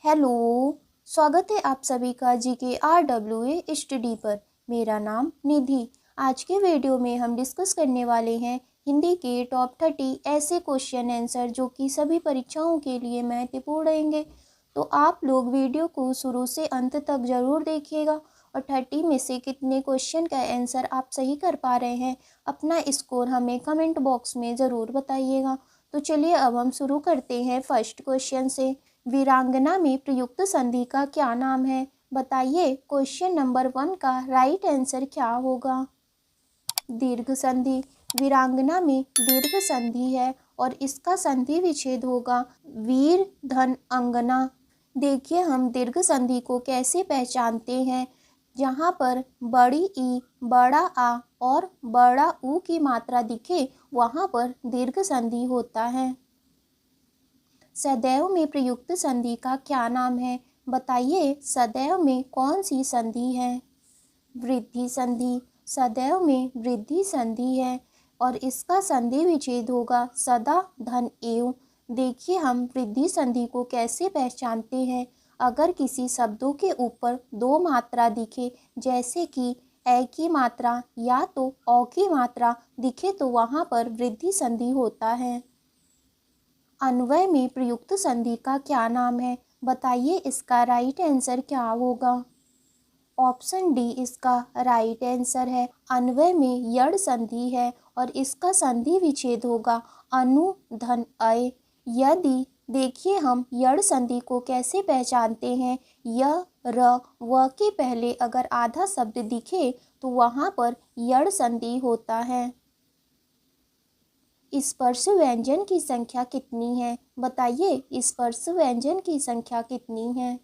Hello. स्वागत है आप सभी का GKRWA स्टडी पर। मेरा नाम निधि। आज के वीडियो में हम डिस्कस करने वाले हैं हिंदी के टॉप 30 ऐसे क्वेश्चन आंसर जो कि सभी परीक्षाओं के लिए महत्वपूर्ण रहेंगे। तो आप लोग वीडियो को शुरू से अंत तक ज़रूर देखिएगा और 30 में से कितने क्वेश्चन का आंसर आप सही कर पा रहे हैं, अपना स्कोर हमें कमेंट बॉक्स में ज़रूर बताइएगा। तो चलिए अब हम शुरू करते हैं फर्स्ट क्वेश्चन से। वीरांगना में प्रयुक्त संधि का क्या नाम है? बताइए। क्वेश्चन नंबर 1 का राइट आंसर क्या होगा? दीर्घ संधि। वीरांगना में दीर्घ संधि है और इसका संधि विच्छेद होगा वीर धन अंगना। देखिए हम दीर्घ संधि को कैसे पहचानते हैं। जहाँ पर बड़ी ई, बड़ा आ और बड़ा ऊ की मात्रा दिखे वहाँ पर दीर्घ संधि होता है। सदैव में प्रयुक्त संधि का क्या नाम है? बताइए। सदैव में कौन सी संधि है? वृद्धि संधि। सदैव में वृद्धि संधि है और इसका संधि विच्छेद होगा सदा धन एव। देखिए हम वृद्धि संधि को कैसे पहचानते हैं। अगर किसी शब्दों के ऊपर दो मात्रा दिखे, जैसे कि ए की मात्रा या तो औ की मात्रा दिखे, तो वहाँ पर वृद्धि संधि होता है। अन्वय में प्रयुक्त संधि का क्या नाम है? बताइए। इसका राइट आंसर क्या होगा? ऑप्शन डी इसका राइट आंसर है। अन्वय में यड़ संधि है और इसका संधि विच्छेद होगा अनु धन अय। यदि देखिए हम यड़ संधि को कैसे पहचानते हैं। य र व के पहले अगर आधा शब्द दिखे तो वहाँ पर यड़ संधि होता है। स्पर्श व्यंजन की संख्या कितनी है? बताइए। स्पर्श व्यंजन की संख्या कितनी है?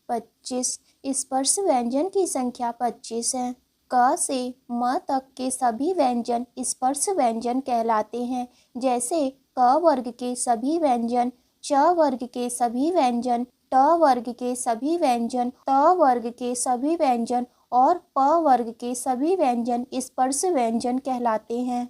25। स्पर्श व्यंजन की संख्या 25 है। क से म तक के सभी व्यंजन स्पर्श व्यंजन कहलाते हैं, जैसे क वर्ग के सभी व्यंजन, च वर्ग के सभी व्यंजन, ट वर्ग के सभी व्यंजन, त वर्ग के सभी व्यंजन और प वर्ग के सभी व्यंजन स्पर्श व्यंजन कहलाते हैं।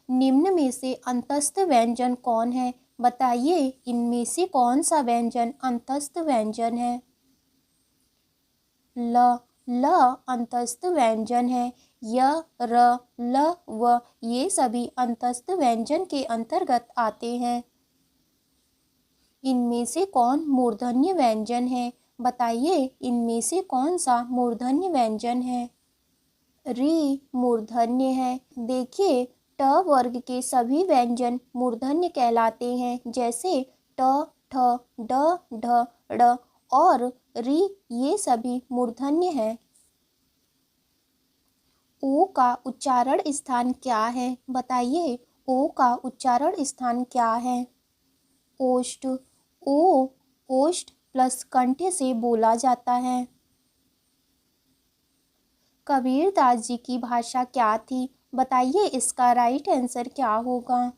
निम्न में से अंतस्थ व्यंजन कौन है? बताइए। इनमें से कौन सा व्यंजन अंतस्थ व्यंजन है? ल अंतस्थ व्यंजन है। य र ल व ये सभी अंतस्थ व्यंजन के अंतर्गत आते हैं। इनमें से कौन मूर्धन्य व्यंजन है? बताइए। इनमें से कौन सा मूर्धन्य व्यंजन है? री मूर्धन्य है। देखिए ट वर्ग के सभी व्यंजन मूर्धन्य कहलाते हैं, जैसे ट, ठ, ड, ढ, ड़ और री, ये सभी मूर्धन्य हैं। ओ का उच्चारण स्थान क्या है? बताइए। ओ का उच्चारण स्थान क्या है? ओष्ठ। ओ ओष्ठ प्लस कंठ से बोला जाता है। कबीरदास जी की भाषा क्या थी? बताइए। इसका राइट आंसर क्या होगा?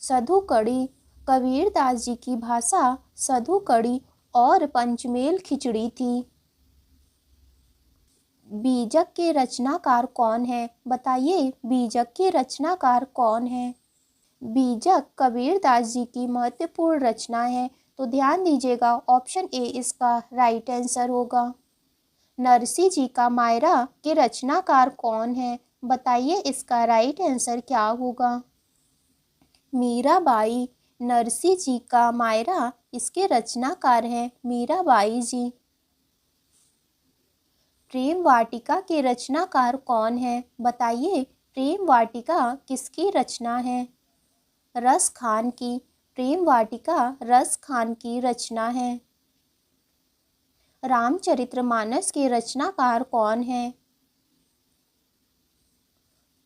सधुकड़ी। कबीरदास जी की भाषा सधुकड़ी और पंचमेल खिचड़ी थी। बीजक के रचनाकार कौन है? बताइए। बीजक के रचनाकार कौन है? बीजक कबीरदास जी की महत्वपूर्ण रचना है, तो ध्यान दीजिएगा। ऑप्शन ए इसका राइट आंसर होगा। नरसी जी का मायरा के रचनाकार कौन है? बताइए। इसका राइट आंसर क्या होगा? मीराबाई। नरसी जी का मायरा, इसके रचनाकार हैं मीराबाई जी। प्रेम वाटिका के रचनाकार कौन है? बताइए। प्रेम वाटिका किसकी रचना है? रस खान की। प्रेम वाटिका रस खान की रचना है। रामचरितमानस के रचनाकार कौन है?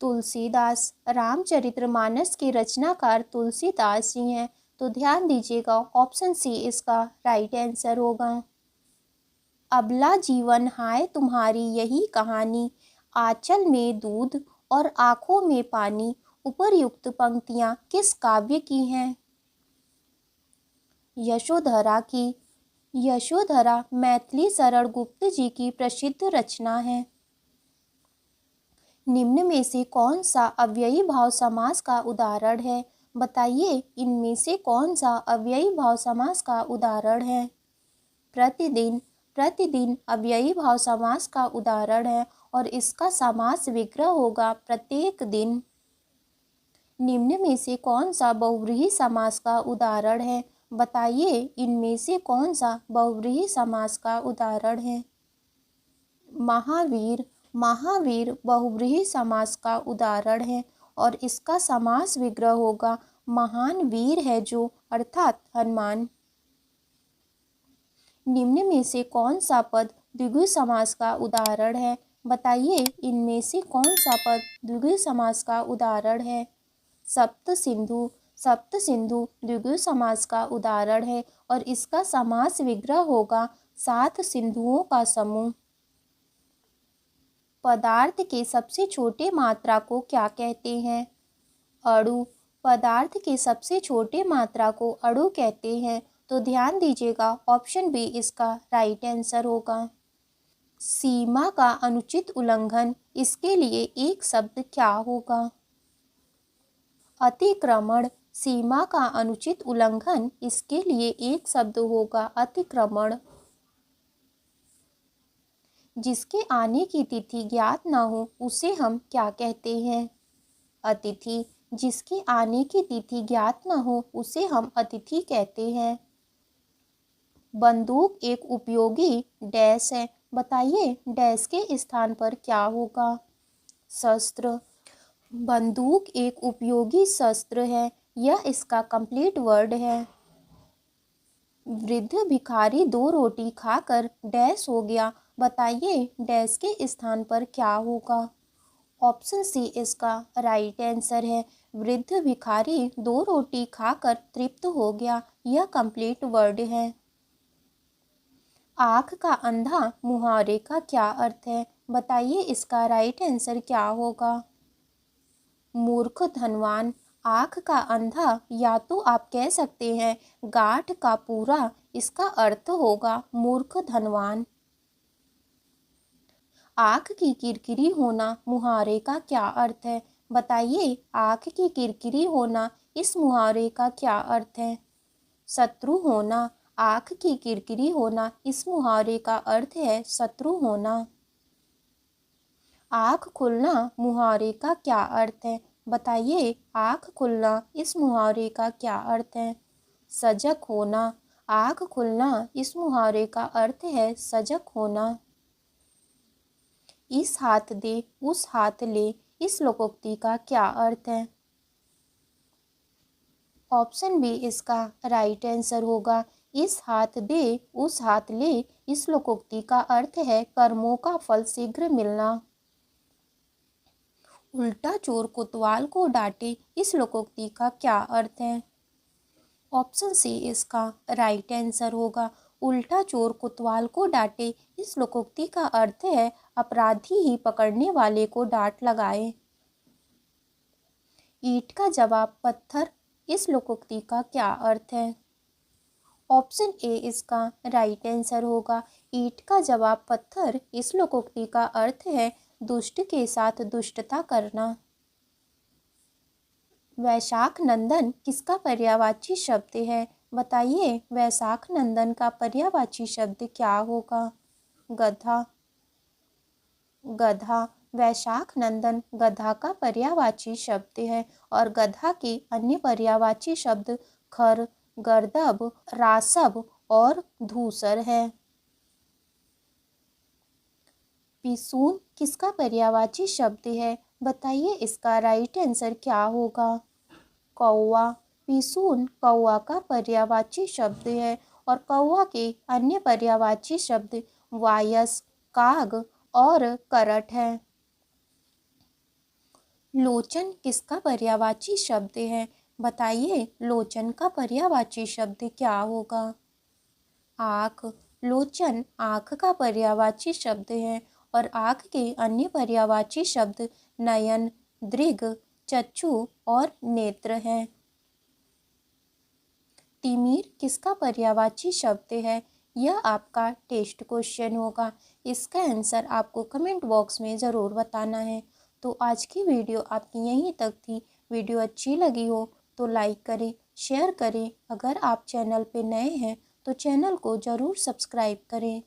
तुलसीदास। रामचरितमानस के रचनाकार तुलसीदास जी हैं, तो ध्यान दीजिएगा। ऑप्शन सी इसका राइट आंसर होगा। अबला जीवन हाय तुम्हारी यही कहानी, आंचल में दूध और आँखों में पानी, उपर्युक्त पंक्तियाँ किस काव्य की हैं? यशोधरा की। यशोधरा मैथिली शरण गुप्त जी की प्रसिद्ध रचना है। निम्न में से कौन सा अव्ययी भाव समास का उदाहरण है? बताइए इनमें से कौन सा अव्ययी भाव समास का उदाहरण है। प्रतिदिन, प्रतिदिन अव्ययी भाव समास का उदाहरण है और इसका समास विग्रह होगा प्रत्येक दिन। निम्न में से कौन सा बहुव्रीहि समास का उदाहरण है। बताइए इनमें से कौन सा बहुव्रीहि समास का उदाहरण है। महावीर, महावीर बहुव्रीहि समास का उदाहरण है और इसका समास विग्रह होगा महान वीर है जो, अर्थात हनुमान। निम्न में से कौन सा पद द्विगु समास का उदाहरण है। बताइए इनमें से कौन सा पद द्विगु समास का उदाहरण है। सप्त सिंधु, सप्त सिंधु द्विगु समास का उदाहरण है और इसका समास विग्रह होगा 7 सिंधुओं का समूह। पदार्थ के सबसे छोटे मात्रा को क्या कहते हैं। अणु, पदार्थ के सबसे छोटे मात्रा को अणु कहते हैं। तो ध्यान दीजिएगा ऑप्शन बी इसका राइट आंसर होगा। सीमा का अनुचित उल्लंघन, इसके लिए एक शब्द क्या होगा। अतिक्रमण, सीमा का अनुचित उल्लंघन, इसके लिए एक शब्द होगा अतिक्रमण। जिसके आने की तिथि ज्ञात न हो उसे हम क्या कहते हैं। अतिथि, जिसके आने की तिथि ज्ञात न हो उसे हम अतिथि कहते हैं। बंदूक एक उपयोगी डैश है। बताइए डैश के स्थान पर क्या होगा। शस्त्र, बंदूक एक उपयोगी शस्त्र है, यह इसका कंप्लीट वर्ड है। वृद्ध भिखारी 2 रोटी खाकर डैश हो गया। बताइए डैश के स्थान पर क्या होगा। ऑप्शन सी इसका राइट आंसर है। वृद्ध भिखारी 2 रोटी खाकर तृप्त हो गया, यह कंप्लीट वर्ड है। आँख का अंधा मुहावरे का क्या अर्थ है। बताइए इसका राइट आंसर क्या होगा। मूर्ख धनवान, आँख का अंधा, या तो आप कह सकते हैं गांठ का पूरा, इसका अर्थ होगा मूर्ख धनवान। आँख की किरकिरी होना मुहावरे का क्या अर्थ है। बताइए आँख की किरकिरी होना इस मुहावरे का क्या अर्थ है। शत्रु होना, आँख की किरकिरी होना इस मुहावरे का अर्थ है शत्रु होना। आँख खुलना मुहावरे का क्या अर्थ है। बताइए आँख खुलना इस मुहावरे का क्या अर्थ है। सजग होना, आँख खुलना इस मुहावरे का अर्थ है सजग होना। इस हाथ दे उस हाथ ले, इस लोकोक्ति का क्या अर्थ है। ऑप्शन बी इसका राइट आंसर होगा। इस हाथ दे उस हाथ ले, इस लोकोक्ति का अर्थ है कर्मों का फल शीघ्र मिलना। उल्टा चोर कोतवाल को डांटे, इस लोकोक्ति का क्या अर्थ है। ऑप्शन सी इसका राइट आंसर होगा। उल्टा चोर कोतवाल को डांटे, इस लोकोक्ति का अर्थ है अपराधी ही पकड़ने वाले को डांट लगाए। ईंट का जवाब पत्थर, इस लोकोक्ति का क्या अर्थ है। ऑप्शन ए इसका राइट आंसर होगा। ईंट का जवाब पत्थर, इस लोकोक्ति का अर्थ है दुष्ट के साथ दुष्टता करना। वैशाख नंदन किसका पर्यायवाची शब्द है। बताइए वैशाख नंदन का पर्यायवाची शब्द क्या होगा। गधा, गधा, वैशाख नंदन गधा का पर्यायवाची शब्द है और गधा के अन्य पर्यायवाची शब्द खर, गर्दभ, रासभ और धूसर है। पिसून किसका पर्यायवाची शब्द है। बताइए इसका राइट आंसर क्या होगा। कौवा, पिसून कौवा का पर्यायवाची शब्द है और कौवा के अन्य पर्यायवाची शब्द वायस, काग और करट है। लोचन किसका पर्यायवाची शब्द है। बताइए लोचन का पर्यायवाची शब्द क्या होगा। आँख, लोचन आँख का पर्यायवाची शब्द है और आँख के अन्य पर्यायवाची शब्द नयन, दृग, चक्षु और नेत्र हैं। तिमिर किसका पर्यायवाची शब्द है। यह आपका टेस्ट क्वेश्चन होगा। इसका आंसर आपको कमेंट बॉक्स में ज़रूर बताना है। तो आज की वीडियो आपकी यहीं तक थी। वीडियो अच्छी लगी हो तो लाइक करें, शेयर करें। अगर आप चैनल पे नए हैं तो चैनल को ज़रूर सब्सक्राइब करें।